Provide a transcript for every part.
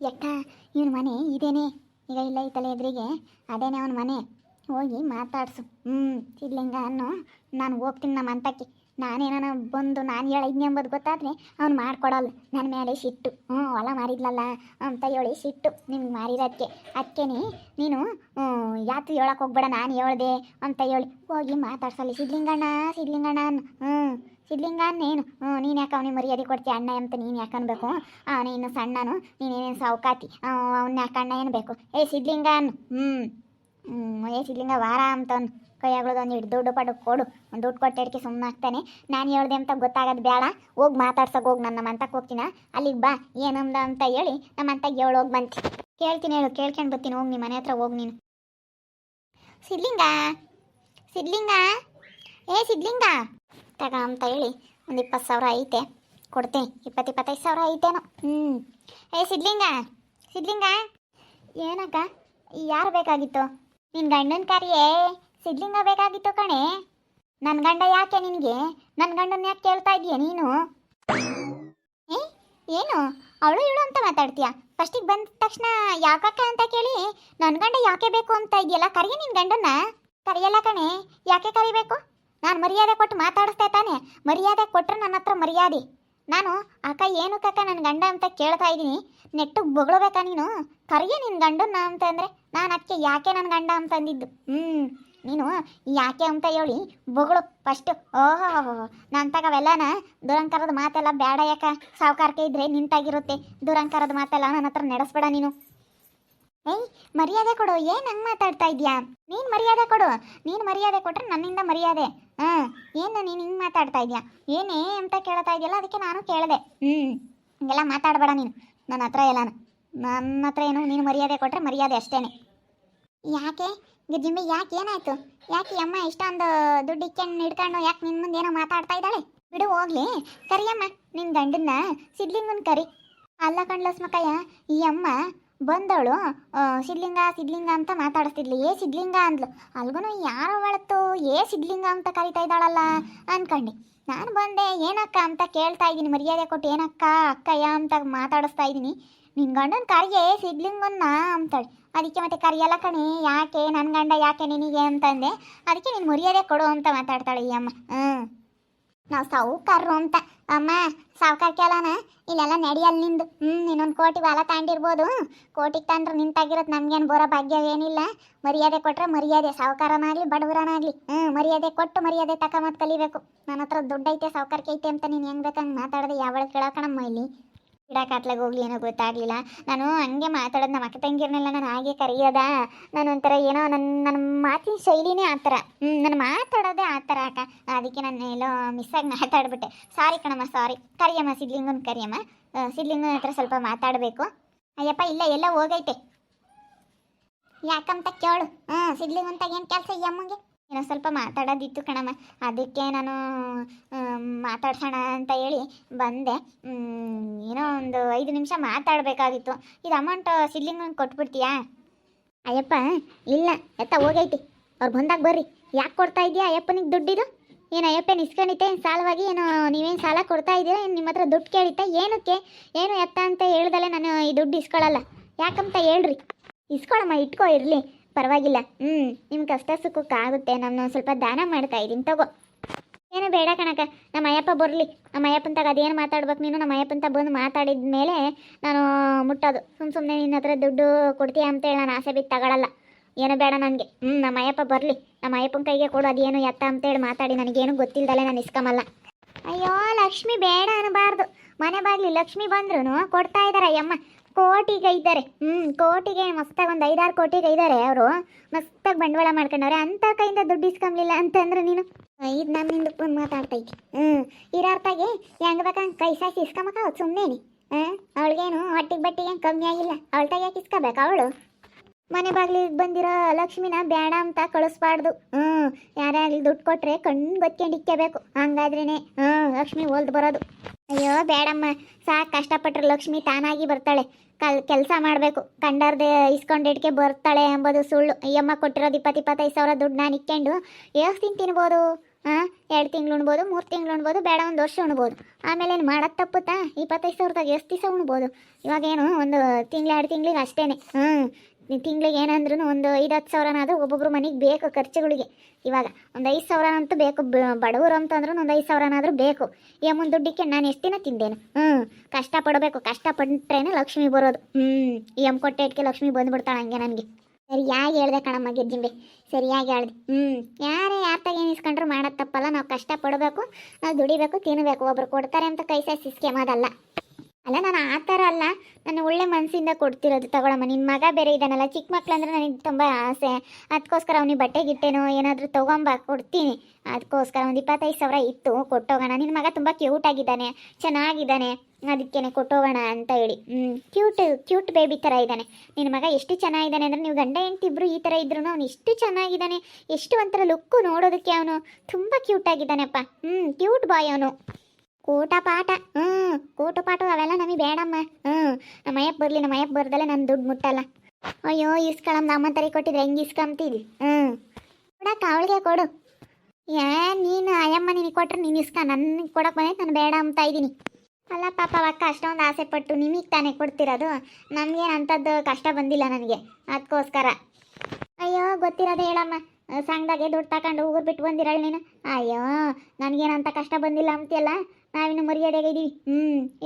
ಯಕ್ಕ ಇವನ ಮನೆ ಇದೇನೆ, ಈಗ ಇಲ್ಲ ಈ ತಲೆ ಎದುರಿಗೆ ಅದೇನೆ ಅವನ ಮನೆ. ಹೋಗಿ ಮಾತಾಡ್ಸು. ಸಿದ್ಲಿಂಗ ಅನ್ನು ನಾನು ಹೋಗ್ತೀನಿ ನಮ್ಮ ಅಂತಕ್ಕೆ. ನಾನೇನ ಬಂದು ನಾನು ಹೇಳಿದ್ನಿ ಎಂಬುದು ಗೊತ್ತಾದರೆ ಅವ್ನು ಮಾಡ್ಕೊಡಲ್ಲ. ನನ್ನ ಮೇಲೆ ಸಿಟ್ಟು. ಹೊಲ ಮಾರಿದ್ಲಲ್ಲ ಅಂತ ಹೇಳಿ ಸಿಟ್ಟು ನಿಮ್ಗೆ ಮಾರಿರೋದಕ್ಕೆ. ಅದಕ್ಕೇನೆ ನೀನು ಯಾತು ಹೇಳಕ್ಕೆ ಹೋಗ್ಬೇಡ, ನಾನು ಹೇಳ್ದೆ ಅಂತ ಹೇಳಿ ಹೋಗಿ ಮಾತಾಡ್ಸಲ್ಲಿ. ಸಿದ್ಲಿಂಗಣ್ಣ ಸಿದ್ಲಿಂಗಣ್ಣ ಅನ್ನು. ಸಿದ್ಲಿಂಗ ಅನ್ನೇನು ನೀನು ಯಾಕೆ ಅವನಿಗೆ ಮರ್ಯಾದೆ ಕೊಡ್ತೀಯ ಅಣ್ಣ ಅಂತ ನೀನು ಯಾಕೆ ಅನ್ಬೇಕು? ನೀನು ಸಣ್ಣನು, ನೀನೇನು ಸಾವುಕಾತಿ, ಅವ್ನ ಯಾಕೆ ಅಣ್ಣ ಏನು ಬೇಕು? ಏ ಸಿದ್ಲಿಂಗ ಅನ್ನು. ಏ ಸಿದ್ಲಿಂಗ ವಾರ ಅಂತವನು ಕೈಯಾಗಳದು ಒಂದು ಹಿಡ್ದು ದುಡ್ಡು ಪಡು ಕೊಡು. ಒಂದು ದುಡ್ಡು ಕೊಟ್ಟೆಡ್ಕೆ ಸುಮ್ಮನೆ ಆಗ್ತಾನೆ. ನಾನು ಹೇಳ್ದೆ ಅಂತ ಗೊತ್ತಾಗೋದು ಬೇಡ. ಹೋಗಿ ಮಾತಾಡ್ಸೋಕೆ ಹೋಗಿ ನನ್ನ ಮಂತಕ್ಕೆ ಹೋಗ್ತೀನ. ಅಲ್ಲಿಗೆ ಬಾ ಏನಂದ ಅಂತ ಹೇಳಿ ನಮ್ಮ ಮಂತಕ್ಕೆ ಹೇಳೋಗಿ ಬಂತು. ಕೇಳ್ತೀನಿ ಹೇಳು, ಕೇಳ್ಕೊಂಡು ಬರ್ತೀನಿ. ಹೋಗಿ ನಿಮ್ಮ ಮನೆ ಹತ್ರ ಹೋಗಿ ನೀನು. ಸಿದ್ಲಿಂಗ ಸಿದ್ಲಿಂಗ ಏ ಸಿದ್ಲಿಂಗ ತಗ ಅಂತ ಹೇಳಿ ಒಂದು 20,000 ಐತೆ ಕೊಡ್ತೀನಿ. 25 ಸಾವಿರ ಐತೇನೋ. ಏ ಸಿದ್ಲಿಂಗ ಸಿದ್ಲಿಂಗ ಏನಕ್ಕ? ಯಾರು ಬೇಕಾಗಿತ್ತು? ನಿನ್ನ ಗಂಡನ ಕಾರ್ಯೇ ಸಿದ್ಲಿಂಗ ಬೇಕಾಗಿತ್ತು ಕಣೆ. ನನ್ನ ಗಂಡ ಯಾಕೆ ನಿನಗೆ? ನನ್ನ ಗಂಡನ ಯಾಕೆ ಕೇಳ್ತಾ ಇದೀಯ ನೀನು? ಏನು ಅವಳು ಇವಳು ಅಂತ ಮಾತಾಡ್ತೀಯ? ಫಸ್ಟಿಗೆ ಬಂದ ತಕ್ಷಣ ಯಾಕಕ್ಕ ಅಂತ ಕೇಳಿ ನನ್ನ ಗಂಡ ಯಾಕೆ ಬೇಕು ಅಂತ ಇದೆಯಲ್ಲ. ಕರಿಯ ನಿನ್ನ ಗಂಡನ್ನ? ಕರಿಯಲ್ಲ ಕಣೆ. ಯಾಕೆ ಕರಿಬೇಕು? ನಾನು ಮರ್ಯಾದೆ ಕೊಟ್ಟು ಮಾತಾಡಿಸ್ತೆ ತಾನೆ. ಮರ್ಯಾದೆ ಕೊಟ್ಟರೆ ನನ್ನ ಹತ್ರ ಮರ್ಯಾದೆ. ನಾನು ಅಕ್ಕ ಏನು ಕಕ್ಕ ನನ್ನ ಗಂಡ ಅಂತ ಕೇಳ್ತಾ ಇದ್ದೀನಿ. ನೆಟ್ಟಿಗೆ ಬೊಗಳಬೇಕಾ ನೀನು? ಕರಿಯ ನಿನ್ನ ಗಂಡನ್ನ ಅಂತಂದರೆ ನಾನು ಅದಕ್ಕೆ ಯಾಕೆ ನನ್ನ ಗಂಡ ಅಂತಂದಿದ್ದು. ನೀನು ಯಾಕೆ ಅಂತ ಹೇಳಿ ಬೊಗಳು ಫಸ್ಟು. ಓಹೋ ನಾನು ತಗವೆಲ್ಲನ ದುರಂಕಾರದ ಮಾತೆಲ್ಲ ಬೇಡ. ಯಾಕ ಸಾವುಕಾರಕ್ಕೆ ಇದ್ದರೆ ನಿಂತಾಗಿರುತ್ತೆ. ದುರಂಕಾರದ ಮಾತೆಲ್ಲ ನನ್ನ ಹತ್ರ ನಡೆಸ್ಬೇಡ ನೀನು. ಏಯ್ ಮರ್ಯಾದೆ ಕೊಡು. ಏನು ಹಂಗೆ ಮಾತಾಡ್ತಾ ಇದೆಯಾ? ನೀನು ಮರ್ಯಾದೆ ಕೊಡು. ನೀನು ಮರ್ಯಾದೆ ಕೊಟ್ಟರೆ ನನ್ನಿಂದ ಮರ್ಯಾದೆ. ಏನು ನೀನು ಹಿಂಗೆ ಮಾತಾಡ್ತಾ ಇದೆಯಾ? ಏನೇ ಅಂತ ಕೇಳ್ತಾ ಇದೆಯಲ್ಲ, ಅದಕ್ಕೆ ನಾನು ಕೇಳಿದೆ. ಹಿಂಗೆಲ್ಲ ಮಾತಾಡಬೇಡ ನೀನು ನನ್ನ ಹತ್ರ ಎಲ್ಲಾನು. ನನ್ನ ಹತ್ರ ಏನು ನೀನು ಮರ್ಯಾದೆ ಕೊಟ್ಟರೆ ಮರ್ಯಾದೆ ಅಷ್ಟೇ. ಯಾಕೆ ಗಿರ್ಜಿಂಬಿ ಯಾಕೆ ಏನಾಯ್ತು? ಯಾಕೆ ಅಮ್ಮ ಇಷ್ಟೊಂದು ದುಡ್ಡು ಹಿಡ್ಕೊಂಡು ಯಾಕೆ ನಿನ್ನ ಮುಂದೆ ಏನೋ ಮಾತಾಡ್ತಾ ಇದ್ದಾಳೆ? ಬಿಡು ಹೋಗ್ಲಿ. ಕರಿಯಮ್ಮ ನಿನ್ನ ಗಂಡನ್ನ ಸಿದ್ಲಿಂಗನ ಕರಿ. ಅಲ್ಲ ಕಣ್ಲಸ್ಮಕ್ಕಯ್ಯ, ಈ ಅಮ್ಮ ಬಂದವಳು ಸಿದ್ಲಿಂಗ ಸಿದ್ಲಿಂಗ ಅಂತ ಮಾತಾಡಿಸ್ತಿದ್ಲು. ಏ ಸಿದ್ಲಿಂಗ ಅಂದ್ಲು. ಅಲ್ಗೂ ಯಾರೋ ಅವಳತ್ತು ಏ ಸಿದ್ಲಿಂಗ ಅಂತ ಕರಿತಾ ಇದ್ದಾಳಲ್ಲ ಅನ್ಕಂಡು ನಾನು ಬಂದೆ. ಏನಕ್ಕ ಅಂತ ಕೇಳ್ತಾ ಇದ್ದೀನಿ. ಮರ್ಯಾದೆ ಕೊಟ್ಟು ಏನಕ್ಕ ಅಕ್ಕಯ್ಯ ಅಂತ ಮಾತಾಡಿಸ್ತಾ ಇದ್ದೀನಿ. ನಿನ್ನ ಗಂಡನ ಕರಿಯೇ ಸಿದ್ಲಿಂಗನ್ನ ಅಂತಾಳೆ. ಅದಕ್ಕೆ ಮತ್ತೆ ಕರಿಯಲ್ಲ ಕಣೆ. ಯಾಕೆ ನನ್ನ ಗಂಡ ಯಾಕೆ ನಿನಗೆ ಅಂತಂದೆ. ಅದಕ್ಕೆ ನೀನು ಮರ್ಯಾದೆ ಕೊಡು ಅಂತ ಮಾತಾಡ್ತಾಳೆ ಈ ಅಮ್ಮ. ನಾವು ಸಾವುಕಾರರು ಅಂತ. ಅಮ್ಮ ಸಾವುಕಾರಕ್ಕೆ ಅಲ್ಲನ ಇಲ್ಲೆಲ್ಲ ನಡೆಯಲ್ಲ ನಿಂದು. ಇನ್ನೊಂದು ಕೋಟಿ ಹೊಲ ತಾಂಡಿರ್ಬೋದು. ಕೋಟಿಗೆ ತಂಡ್ರೆ ನಿಂತಾಗಿರೋದು ನಮ್ಗೇನು ಬರೋ ಭಾಗ್ಯವೇನಿಲ್ಲ. ಮರ್ಯಾದೆ ಕೊಟ್ಟರೆ ಮರ್ಯಾದೆ, ಸಾವುಕಾರನಾಗಲಿ ಬಡವರನಾಗಲಿ ಮರ್ಯಾದೆ ಕೊಟ್ಟು ಮರ್ಯಾದೆ ತಗೊಂಬತ್ತು ಕಲಿಬೇಕು. ನನ್ನ ಹತ್ರ ದುಡ್ಡು ಐತೆ ಸಾವುಕಾರಕ್ಕೆ ಐತೆ ಅಂತ ನೀನು ಹೆಂಗೆ ಬೇಕಂಗೆ ಮಾತಾಡಿದೆ. ಯಾವಳ ಕೇಳೋಕಣಮ್ಮ ಇಲ್ಲಿ ಗಿಡಕಾತ್ಲಾಗ ಹೋಗ್ಲಿ ಏನೋ ಗೊತ್ತಾಗಲಿಲ್ಲ. ನಾನು ಹಂಗೆ ಮಾತಾಡೋದು. ನಮ್ಮ ಅಕ್ಕ ತಂಗಿರನ್ನೆಲ್ಲ ನಾನು ಹಾಗೆ ಕರೆಯೋದ. ನಾನು ಒಂಥರ ಏನೋ ನನ್ನ ಮಾತಿನ ಶೈಲಿನೇ ಆ ಥರ. ನಾನು ಮಾತಾಡೋದೇ ಆ ಥರ ಅಕ್ಕ. ಅದಕ್ಕೆ ನಾನು ಎಲ್ಲೋ ಮಿಸ್ಸಾಗಿ ಮಾತಾಡ್ಬಿಟ್ಟೆ. ಸಾರಿ ಕಣಮ್ಮ, ಸಾರಿ. ಕರಿಯಮ್ಮ ಸಿದ್ಲಿಂಗನ ಕರಿಯಮ್ಮ. ಸಿದ್ಲಿಂಗನ ಹತ್ರ ಸ್ವಲ್ಪ ಮಾತಾಡಬೇಕು. ಅಯ್ಯಪ್ಪ ಇಲ್ಲ ಎಲ್ಲ ಹೋಗೈತೆ. ಯಾಕಂತ ಕೇಳು. ಸಿದ್ಲಿಂಗಂತಾಗ ಏನು ಕೆಲಸ ಈ ಅಮ್ಮಂಗೆ? ಏನೋ ಸ್ವಲ್ಪ ಮಾತಾಡೋದಿತ್ತು ಕಣಮ್ಮ. ಅದಕ್ಕೆ ನಾನು ಮಾತಾಡ್ಸೋಣ ಅಂತ ಹೇಳಿ ಬಂದೆ. ಏನೋ ಒಂದು 5 ನಿಮಿಷ ಮಾತಾಡಬೇಕಾಗಿತ್ತು. ಇದು ಅಮೌಂಟ್ ಸಿದ್ಲಿಂಗಂಗೆ ಕೊಟ್ಬಿಡ್ತೀಯಾ? ಅಯ್ಯಪ್ಪ ಇಲ್ಲ ಎತ್ತ ಹೋಗೈತಿ. ಅವ್ರು ಬಂದಾಗ ಬರ್ರಿ. ಯಾಕೆ ಕೊಡ್ತಾ ಇದೆಯಾ ಅಯ್ಯಪ್ಪನಿಗೆ ದುಡ್ಡಿದು? ಏನು ಅಯ್ಯಪ್ಪನ ಇಸ್ಕೊಂಡಿತ್ತೆ ಏನು ಸಾಲವಾಗಿ? ಏನು ನೀವೇನು ಸಾಲ ಕೊಡ್ತಾ ಇದ್ದೀರಾ? ಏನು ನಿಮ್ಮ ಹತ್ರ ದುಡ್ಡು ಕೇಳಿತ್ತ? ಏನಕ್ಕೆ ಏನು ಎತ್ತ ಅಂತ ಹೇಳ್ದಲ್ಲೇ ನಾನು ಈ ದುಡ್ಡು ಇಸ್ಕೊಳ್ಳಲ್ಲ. ಯಾಕಂತ ಹೇಳ್ರಿ. ಇಸ್ಕೊಳಮ್ಮ, ಇಟ್ಕೋ ಇರಲಿ ಪರವಾಗಿಲ್ಲ. ನಿಮ್ಮ ಕಷ್ಟ ಸುಖಕ್ಕಾಗುತ್ತೆ. ನಾನು ಸ್ವಲ್ಪ ದಾನ ಮಾಡ್ತಾ ಇದ್ದೀನಿ, ತಗೋ. ಏನು ಬೇಡ ಕಣಕ್ಕ. ನಮ್ಮ ಅಯ್ಯಪ್ಪ ಬರಲಿ. ನಮ್ಮ ಅಯ್ಯಪ್ಪಂತಾಗ ಅದೇನು ಮಾತಾಡ್ಬೇಕು ನೀನು? ನಮ್ಮ ಅಯ್ಯಪ್ಪಂತ ಬಂದು ಮಾತಾಡಿದ ಮೇಲೆ ನಾನು ಮುಟ್ಟೋದು. ಸುಮ್ಮನೆ ನಿನ್ನ ಹತ್ರ ದುಡ್ಡು ಕೊಡ್ತೀಯ ಅಂತೇಳಿ ನಾನು ಆಸೆ ಬಿದ್ದು ತಗೊಳ್ಳಲ್ಲ. ಏನು ಬೇಡ ನನಗೆ. ನಮ್ಮ ಅಯ್ಯಪ್ಪ ಬರಲಿ. ನಮ್ಮ ಅಯ್ಯಪ್ಪನ ಕೈಗೆ ಕೊಡು. ಅದೇನು ಎತ್ತ ಅಂತೇಳಿ ಮಾತಾಡಿ. ನನಗೇನು ಗೊತ್ತಿಲ್ದಲೆ ನಾನು ಇಸ್ಕೊಂಬಲ್ಲ. ಅಯ್ಯೋ ಲಕ್ಷ್ಮಿ ಬೇಡ ಅನ್ನಬಾರ್ದು. ಮನೆ ಬಾಗ್ಲಿ ಲಕ್ಷ್ಮಿ ಬಂದ್ರು ಕೊಡ್ತಾ ಇದ್ದಾರೆ ಅಯ್ಯಮ್ಮ. ಕೋಟಿಗೆ ಇದ್ದಾರೆ. ಕೋಟಿಗೆ ಮಸ್ತಾಗಿ ಒಂದು 5-6 ಕೋಟಿಗೆ ಇದ್ದಾರೆ ಅವರು. ಮಸ್ತಾಗಿ ಬಂಡವಾಳ ಮಾಡ್ಕೊಂಡವ್ರೆ. ಅಂಥ ಕೈಯಿಂದ ದುಡ್ಡು ಇಸ್ಕೊಂಬ್ಲಿಲ್ಲ ಅಂತಂದ್ರೆ ನೀನು ಇದು ನಮ್ಮಿಂದ ಬಂದು ಮಾತಾಡ್ತೈತಿ. ಇರಾರ್ತಾಗೆ ಹೆಂಗೆ ಬೇಕಂಗೆ ಕೈ ಸಾಯಿಸಿ ಇಸ್ಕೊಂಬಕ ಸುಮ್ಮನೆ. ಅವಳಿಗೇನು ಹೊಟ್ಟಿಗೆ ಬಟ್ಟಿಗೆ ಕಮ್ಮಿ ಆಗಿಲ್ಲ. ಅವಳ ಯಾಕೆ ಇಸ್ಕೋಬೇಕು ಅವಳು? ಮನೆ ಬಾಗ್ಲಿಗೆ ಬಂದಿರೋ ಲಕ್ಷ್ಮಿನ ಬೇಡ ಅಂತ ಕಳಿಸ್ಬಾರ್ದು. ಯಾರಾಗಲಿ ದುಡ್ಡು ಕೊಟ್ಟರೆ ಕಣ್ಣು ಗೊತ್ಕೊಂಡು ಇಕ್ಕಬೇಕು. ಹಂಗಾದ್ರೇ ಲಕ್ಷ್ಮಿ ಓಲ್ದು ಬರೋದು. ಅಯ್ಯೋ ಬೇಡಮ್ಮ, ಸಾಕು. ಕಷ್ಟಪಟ್ಟರೆ ಲಕ್ಷ್ಮಿ ತಾನಾಗಿ ಬರ್ತಾಳೆ. ಕೆಲಸ ಮಾಡಬೇಕು. ಕಂಡರ್ದೆ ಇಸ್ಕೊಂಡಿಡ್ಕೆ ಬರ್ತಾಳೆ ಎಂಬುದು ಸುಳ್ಳು. ಅಯ್ಯಮ್ಮ ಕೊಟ್ಟಿರೋದು 20-25 ಸಾವಿರ ದುಡ್ಡು ನಾನು ಇಕ್ಕೊಂಡು ಎಷ್ಟು ತಿನ್ಬೋದು? ಹಾಂ 2 ತಿಂಗಳು ಉಣ್ಬೋದು, 3 ತಿಂಗಳು ಉಣ್ಬೋದು, ಬೇಡ 1 ವರ್ಷ ಉಣ್ಬೋದು. ಆಮೇಲೆ ಏನು ಮಾಡೋದು ತಪ್ಪುತ್ತಾ? 25,000ದಾಗ ಎಷ್ಟು ದಿವಸ ಉಣ್ಬೋದು? ಇವಾಗೇನು ಒಂದು ತಿಂಗಳು 2 ತಿಂಗಳಿಗೆ ಅಷ್ಟೇ. ತಿಂಗಳಿಗೆ ಏನಂದ್ರೂ ಒಂದು 5-10 ಸಾವಿರನಾದರೂ ಒಬ್ಬೊಬ್ರು ಮನೆಗೆ ಬೇಕು ಖರ್ಚುಗಳಿಗೆ. ಇವಾಗ ಒಂದು 5,000 ಅಂತೂ ಬೇಕು, ಬಡವರು ಅಂತಂದ್ರೂ ಒಂದು 5,000ನಾದರೂ ಬೇಕು. ಈ ಅಮ್ಮನ ದುಡ್ಡಿಕ್ಕೆ ನಾನು ಎಷ್ಟು ದಿನ ತಿಂದೇನು? ಕಷ್ಟಪಡಬೇಕು, ಕಷ್ಟಪಟ್ಟರೇನೆ ಲಕ್ಷ್ಮಿ ಬರೋದು. ಈ ಅಮ್ಮ ಕೊಟ್ಟೆ ಇಟ್ಕೆ ಲಕ್ಷ್ಮಿ ಬಂದುಬಿಡ್ತಾಳೆ ಹಂಗೆ ನನಗೆ. ಸರಿಯಾಗಿ ಹೇಳ್ದೆ ಕಣಮ್ಮ ಗಿರ್ಜಿಂಬೆ, ಸರಿಯಾಗಿ ಹೇಳ್ದೆ. ಯಾರ ತಾಗ ಏನು ಇಸ್ಕೊಂಡ್ರು ಮಾಡೋದು ತಪ್ಪಲ್ಲ. ನಾವು ಕಷ್ಟಪಡಬೇಕು, ನಾವು ದುಡಿಬೇಕು, ತಿನ್ನಬೇಕು. ಒಬ್ರು ಕೊಡ್ತಾರೆ ಅಂತ ಕೈ ಸಿಸ್ಕೆಮೋದಲ್ಲ. ಅಲ್ಲ, ನಾನು ಆ ಥರ ಅಲ್ಲ, ನಾನು ಒಳ್ಳೆ ಮನಸ್ಸಿಂದ ಕೊಡ್ತಿರೋದು. ತಗೊಳಮ್ಮ, ನಿನ್ನ ಮಗ ಬೇರೆ ಇದ್ದಾನಲ್ಲ, ಚಿಕ್ಕ ಮಕ್ಳಂದ್ರೆ ನನಗೆ ತುಂಬ ಆಸೆ. ಅದಕ್ಕೋಸ್ಕರ ಅವನಿಗೆ ಬಟ್ಟೆ ಗಿಟ್ಟೆನೋ ಏನಾದರೂ ತೊಗೊಂಬ ಕೊಡ್ತೀನಿ. ಅದಕ್ಕೋಸ್ಕರ ಒಂದು 25,000 ಇತ್ತು, ಕೊಟ್ಟೋಗೋಣ. ನಿನ್ನ ಮಗ ತುಂಬ ಕ್ಯೂಟಾಗಿದ್ದಾನೆ, ಚೆನ್ನಾಗಿದ್ದಾನೆ, ಅದಕ್ಕೇನೆ ಕೊಟ್ಟೋಗೋಣ ಅಂತ ಹೇಳಿ. ಕ್ಯೂಟ್ ಬೇಬಿ ಥರ ಇದ್ದಾನೆ ನಿನ್ನ ಮಗ. ಎಷ್ಟು ಚೆನ್ನಾಗಿದ್ದಾನೆ ಅಂದರೆ, ನೀವು ಗಂಡ ಹೆಂಡ್ತಿ ಇಬ್ಬರು ಈ ಥರ ಇದ್ರೂ ಅವನು ಎಷ್ಟು ಚೆನ್ನಾಗಿದ್ದಾನೆ. ಎಷ್ಟು ಒಂಥರ ಲುಕ್ಕು ನೋಡೋದಕ್ಕೆ ಅವನು ತುಂಬ ಕ್ಯೂಟಾಗಿದ್ದಾನೆಪ್ಪ. ಕ್ಯೂಟ್ ಬಾಯ್ ಅವನು. ಕೂಟ ಪಾಠ ಅವೆಲ್ಲ ನಮಗೆ ಬೇಡಮ್ಮ. ನಮ್ಮಯ್ಯಪ್ಪ ಬರಲಿ, ನಮ್ಮಯ್ಯಪ್ಪ ಬರ್ದಲ್ಲ ನನ್ನ ದುಡ್ಡು ಮುಟ್ಟಲ್ಲ. ಅಯ್ಯೋ, ಇಸ್ಕೊಳಮ್ಮ, ಅಮ್ಮ ತರಿ ಕೊಟ್ಟಿದ್ರೆ ಹೆಂಗೆ ಇಸ್ಕೊಂತೀವಿ? ಕೊಡಕ್ಕ ಅವಳಿಗೆ ಕೊಡು. ನೀನು ಅಯ್ಯಮ್ಮ ನಿನಗೆ ಕೊಟ್ರೆ ನೀನು ಇಸ್ಕ, ನನಗೆ ಕೊಡೋಕೆ ಬಂದೈತೆ, ನಾನು ಬೇಡ ಅಂತ ಇದ್ದೀನಿ. ಅಲ್ಲ ಪಾಪ ಅಕ್ಕ ಅಷ್ಟೊಂದು ಆಸೆ ಪಟ್ಟು ನಿಮಗೆ ತಾನೇ ಕೊಡ್ತಿರೋದು. ನಮಗೇನು ಅಂಥದ್ದು ಕಷ್ಟ ಬಂದಿಲ್ಲ ನನಗೆ, ಅದಕ್ಕೋಸ್ಕರ. ಅಯ್ಯೋ, ಗೊತ್ತಿರೋದೇ ಹೇಳಮ್ಮ. ಸಂಘದಾಗೆ ದುಡ್ಡು ತಗೊಂಡು ಊರು ಬಿಟ್ಟು ಬಂದಿರಳು ನೀನು. ಅಯ್ಯೋ, ನನಗೇನಂತ ಕಷ್ಟ ಬಂದಿಲ್ಲ ಅಂತೀಯಲ್ಲ. ನಾವಿನ್ನು ಮರ್ಯಾದೆಗೆ ಇದ್ದೀವಿ.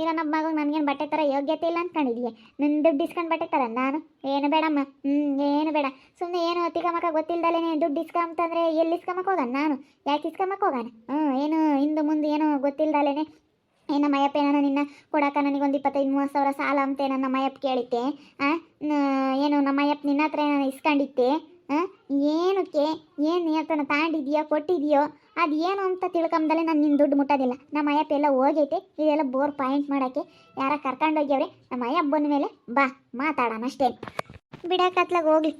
ಈಗ ನಮ್ಮ ಮಗ ನನಗೇನು ಬಟ್ಟೆ ಥರ ಯೋಗ್ಯತೆ ಇಲ್ಲ ಅಂದ್ಕೊಂಡಿದೀಯ? ನನ್ನ ದುಡ್ಡು ಇಸ್ಕೊಂಡು ಬಟ್ಟೆ ಥರ ನಾನು? ಏನು ಬೇಡಮ್ಮ, ಏನು ಬೇಡ. ಸುಮ್ಮನೆ ಏನು ತಿಕ್ಕಮಕ್ಕ ಗೊತ್ತಿಲ್ದಲೇ ದುಡ್ಡು ಇಸ್ಕೊಂಬಂತಂದರೆ ಎಲ್ಲಿ ಇಸ್ಕೊಂಬಕ್ಕೆ ಹೋಗೋಣ ನಾನು? ಯಾಕೆ ಇಸ್ಕೊಂಬಕ್ಕೆ ಹೋಗೋಣ? ಏನು ಹಿಂದೆ ಮುಂದೆ ಏನೋ ಗೊತ್ತಿಲ್ದಲೇ ನಮ್ಮ ಅಯ್ಯಪ್ಪ ಏನೋ ನಿನ್ನ ಕೊಡೋಕೆ ನನಗೊಂದು 25-30 ಸಾವಿರ ಸಾಲ ಅಂತೆ ನನ್ನ ಅಯ್ಯಪ್ಪ ಕೇಳಿತ್ತೆ. ಏನು ನಮ್ಮ ಅಯ್ಯಪ್ಪ ನಿನ್ನ ಹತ್ರ ಏನೋ ಇಸ್ಕೊಂಡಿತ್ತೆ? ಏನಕ್ಕೆ? ಏನು ನಿಯತ್ತನ ತಾಂಡಿದೆಯೋ ಕೊಟ್ಟಿದೆಯೋ ಅದು ಏನು ಅಂತ ತಿಳ್ಕೊಂಬದಲ್ಲೇ ನಾನು ನಿನ್ನ ದುಡ್ಡು ಮುಟ್ಟೋದಿಲ್ಲ. ನಮ್ಮ ಅಯ್ಯಪ್ಪ ಎಲ್ಲ ಹೋಗೈತೆ, ಇದೆಲ್ಲ ಬೋರ್ ಪಾಯಿಂಟ್ ಮಾಡೋಕ್ಕೆ ಯಾರ ಕರ್ಕೊಂಡೋಗ್ಯವ್ರೆ. ನಮ್ಮ ಅಯ್ಯಪ್ಪ ಬಂದ ಮೇಲೆ ಬಾ ಮಾತಾಡೋಣ ಅಷ್ಟೇ. ಬಿಡಕತ್ಲಾಗ ಹೋಗ್ಲಿ.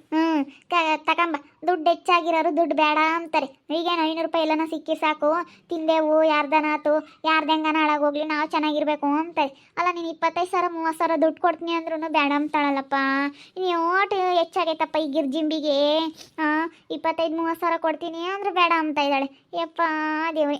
ತಗೊಂಬ. ದುಡ್ಡು ಹೆಚ್ಚಾಗಿರೋರು ದುಡ್ಡು ಬೇಡ ಅಂತಾರೆ. ಈಗೇನು 500 ರೂಪಾಯಿ ಎಲ್ಲನ ಸಿಕ್ಕಿ ಸಾಕು, ತಿಂದೆವು, ಯಾರ್ದನಾತು, ಯಾರ್ದಂಗನ ಹಾಳಾಗೋಗ್ಲಿ, ನಾವು ಚೆನ್ನಾಗಿರ್ಬೇಕು ಅಂತಾರೆ. ಅಲ್ಲ, ನೀನು 25,000-30,000 ದುಡ್ಡು ಕೊಡ್ತೀನಿ ಅಂದ್ರೂ ಬೇಡ ಅಂತಾಳಲ್ಲಪ್ಪ. ನೀವು ಓಟು ಹೆಚ್ಚಾಗೈತಪ್ಪ ಈ ಗಿರ್ಜಿಂಬಿಗೆ. 25-30,000 ಕೊಡ್ತೀನಿ ಅಂದ್ರೆ ಬೇಡ ಅಂತ ಇದ್ದಾಳೆ. ಯಪ್ಪ ದೇವ್ರಿ.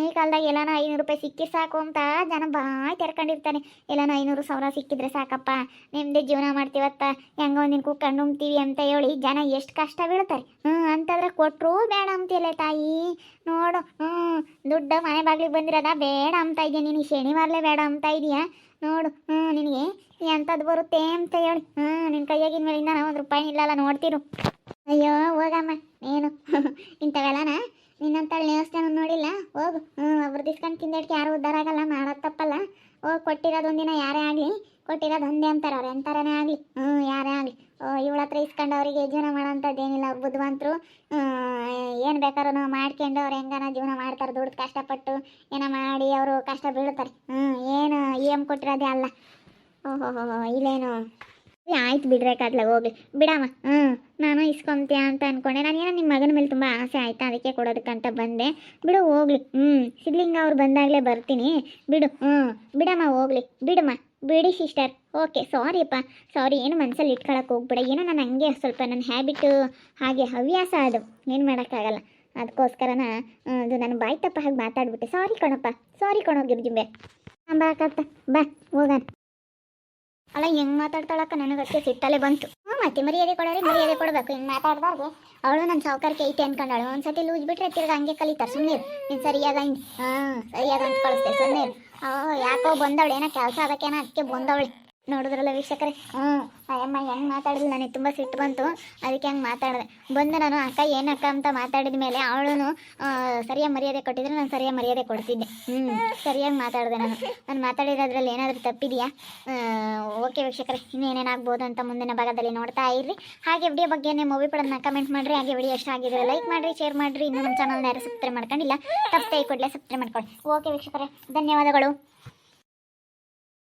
ಈ ಕಾಲದಾಗ ಎಲ್ಲನ 500 ರೂಪಾಯಿ ಸಿಕ್ಕಿ ಸಾಕು ಅಂತ ಜನ ಬಾಯ್ ತೆರ್ಕೊಂಡಿರ್ತಾನೆ. ಎಲ್ಲನ 500,000 ಸಿಕ್ಕಿದ್ರೆ ಸಾಕಪ್ಪ, ನಿಮ್ಮದೇ ಜೀವನ ಮಾಡ್ತೀವತ್ತ, ಹೆಂಗೋ ನಿನ್ನ ಕುಕ್ಕಂಡು ಉಣ್ತೀವಿ ಅಂತ ಹೇಳಿ ಜನ ಎಷ್ಟು ಕಷ್ಟ ಬೀಳ್ತಾರೆ. ಅಂತಂದ್ರೆ ಕೊಟ್ಟರು ಬೇಡ ಅಂತೀಯಲ್ಲ ತಾಯಿ. ನೋಡು, ದುಡ್ಡು ಮನೆ ಬಾಗಿಲಿಗೆ ಬಂದಿರೋದ ಬೇಡ ಅಂತ ಇದೆಯಾ ನೀನು? ಶನಿವಾರಲೇ ಬೇಡ ಅಂತ ಇದೆಯಾ? ನೋಡು, ನಿನಗೆ ಎಂಥದ್ದು ಬರುತ್ತೆ ಅಂತ ಹೇಳಿ. ನಿನ್ನ ಕೈಯಾಗಿನ ಮೇಲಿಂದ ನಾವು 1 ರೂಪಾಯಿ ಇಲ್ಲಲ್ಲ, ನೋಡ್ತಿರು. ಅಯ್ಯೋ ಹೋಗಮ್ಮ, ಏನು ಇಂಥವೆಲ್ಲನ ನಿನ್ನಂತಳು ನೇವಸ್ತಾನ ನೋಡಿಲ್ಲ. ಹೋಗು, ಒಬ್ರು ಇಸ್ಕೊಂಡು ತಿಂದಡ್ಕೆ ಯಾರು ಉದ್ಧಾರ ಆಗಲ್ಲ, ಮಾಡೋದು ತಪ್ಪಲ್ಲ. ಹೋಗಿ ಕೊಟ್ಟಿರೋದೊಂದಿನ ಯಾರೇ ಆಗಲಿ, ಕೊಟ್ಟಿರೋದು ಒಂದೇ ಅಂತಾರೆ ಅವ್ರು, ಎಂಥರನೇ ಆಗಲಿ, ಯಾರೇ ಆಗಲಿ. ಇವಳ ಹತ್ರ ಇಸ್ಕೊಂಡು ಅವರಿಗೆ ಜೀವನ ಮಾಡೋಂಥದ್ದೇನಿಲ್ಲ. ಅವ್ರು ಬುದ್ಧಿವಂತರು, ಏನು ಬೇಕಾದ್ರೂ ನಾವು ಮಾಡ್ಕೊಂಡು ಅವ್ರು ಹೆಂಗನ ಜೀವನ ಮಾಡ್ತಾರೆ. ದುಡ್ಡು ಕಷ್ಟಪಟ್ಟು ಏನೋ ಮಾಡಿ ಅವರು ಕಷ್ಟ ಬೀಳ್ತಾರೆ. ಏನು EM ಕೊಟ್ಟಿರೋದೇ ಅಲ್ಲ. ಇಲ್ಲೇನು ಆಯ್ತು ಬಿಡ್ರೆ ಕತ್ಲಾಗ ಹೋಗ್ಲಿ ಬಿಡಮ್ಮ. ನಾನು ಇಸ್ಕೊಂತೀಯ ಅಂತ ಅಂದ್ಕೊಂಡೆ. ನಾನೇನೋ ನಿಮ್ಮ ಮಗನ ಮೇಲೆ ತುಂಬ ಆಸೆ ಆಯಿತಾ, ಅದಕ್ಕೆ ಕೊಡೋದಕ್ಕಂತ ಬಂದೆ. ಬಿಡು ಹೋಗ್ಲಿ. ಸಿದ್ಲಿಂಗ ಅವ್ರು ಬಂದಾಗಲೇ ಬರ್ತೀನಿ ಬಿಡು. ಬಿಡಮ್ಮ ಹೋಗ್ಲಿ, ಬಿಡಮ್ಮ, ಬಿಡಿ ಸಿಸ್ಟರ್. ಓಕೆ, ಸಾರಿ ಅಪ್ಪ, ಸಾರಿ. ಏನು ಮನಸ್ಸಲ್ಲಿ ಇಟ್ಕೊಳಕ್ಕೆ ಹೋಗ್ಬೇಡ. ಏನೋ ನಾನು ಹಂಗೆ ಸ್ವಲ್ಪ ನನ್ನ ಹ್ಯಾಬಿಟ್ಟು, ಹಾಗೆ ಹವ್ಯಾಸ ಅದು, ಏನು ಮಾಡೋಕ್ಕಾಗಲ್ಲ. ಅದಕ್ಕೋಸ್ಕರನ ಅದು ನನ್ನ ಬಾಯಿ ತಪ್ಪ ಹಾಗೆ ಮಾತಾಡ್ಬಿಟ್ಟೆ. ಸಾರಿ ಕಣಪ್ಪ, ಸಾರಿ ಕಣೋ ಗಿರ್ಜಿಂಬೆ. ಬಾಕತ್ತ ಬಾ ಹೋಗೋಣ. ಅಲ್ಲ, ಹೆಂಗೆ ಮಾತಾಡ್ತಾಳಕ್ಕ, ನನಗಕ್ಕೆ ಸಿಟ್ಟಲ್ಲೇ ಬಂತು. ಮತ್ತೆ ಮರ್ಯಾದೆ ಕೊಡೋರಿ, ಮರ್ಯಾದೆ ಕೊಡಬೇಕು. ಹಿಂಗೆ ಮಾತಾಡ್ಬಾರ್ದು. ಅವಳು ನನ್ನ ಸಾವುಕಾರಕ್ಕೆ ಐತೆ ಅಂದ್ಕೊಂಡಾಳು. ಒಂದ್ಸತಿ ಲೂಜ್ ಬಿಟ್ರೆ ತಿರ್ಗಿ ಹಂಗೆ ಕಲಿತಾರೆ. ಸುಮ್ಮನೆ ನೀನು ಸರಿಯಾಗ ಹಿಂಗೆ ಸರಿಯಾಗ ಅಂತ ಕಳಿಸ್ತೆ. ಸುಮ್ಮನೆ ಯಾಕೋ ಬಂದವಳು, ಏನೋ ಕೆಲಸ ಅದಕ್ಕೇನೋ ಅದಕ್ಕೆ ಬಂದವಳು. ನೋಡಿದ್ರಲ್ಲ ವೀಕ್ಷಕರೇ, ಅಯ್ಯಮ್ಮ ಹೆಂಗೆ ಮಾತಾಡಿದ್ಲು, ನನಗೆ ತುಂಬ ಸಿಟ್ಟು ಬಂತು. ಅದಕ್ಕೆ ಹಂಗೆ ಮಾತಾಡಿದೆ. ಬಂದು ನಾನು ಅಕ್ಕ ಏನಕ್ಕ ಅಂತ ಮಾತಾಡಿದ ಮೇಲೆ ಅವಳು ಸರಿಯಾಗಿ ಮರ್ಯಾದೆ ಕೊಟ್ಟಿದ್ರೆ ನಾನು ಸರಿಯಾಗಿ ಮರ್ಯಾದೆ ಕೊಡ್ತಿದ್ದೆ. ಸರಿಯಾಗಿ ಮಾತಾಡಿದೆ. ನಾನು ಮಾತಾಡಿರೋದ್ರಲ್ಲಿ ಏನಾದರೂ ತಪ್ಪಿದೆಯಾ? ಓಕೆ ವೀಕ್ಷಕರೇ, ಇನ್ನೇನೇನಾಗ್ಬೋದು ಅಂತ ಮುಂದಿನ ಭಾಗದಲ್ಲಿ ನೋಡ್ತಾ ಇರ್ರಿ. ಹಾಗೆ ವಿಡಿಯೋ ಬಗ್ಗೆ ನಿಮ್ಮ ಅಭಿಪ್ರಾಯನ ಕಮೆಂಟ್ ಮಾಡಿರಿ. ಹಾಗೆ ವಿಡಿಯೋ ಎಷ್ಟು ಆಗಿದ್ರೆ ಲೈಕ್ ಮಾಡಿರಿ, ಶೇರ್ ಮಾಡಿರಿ. ಇನ್ನೂ ನಮ್ಮ ಚಾನಲ್ನ ಯಾರು ಸಬ್ಸ್ಕ್ರೈಬ್ ಮಾಡ್ಕೊಂಡಿಲ್ಲ, ತಪ್ಪದೆ ಕೂಡಲೇ ಸಬ್ಸ್ಕ್ರೈಬ್ ಮಾಡ್ಕೊಳ್ಳಿ. ಓಕೆ ವೀಕ್ಷಕರೇ, ಧನ್ಯವಾದಗಳು.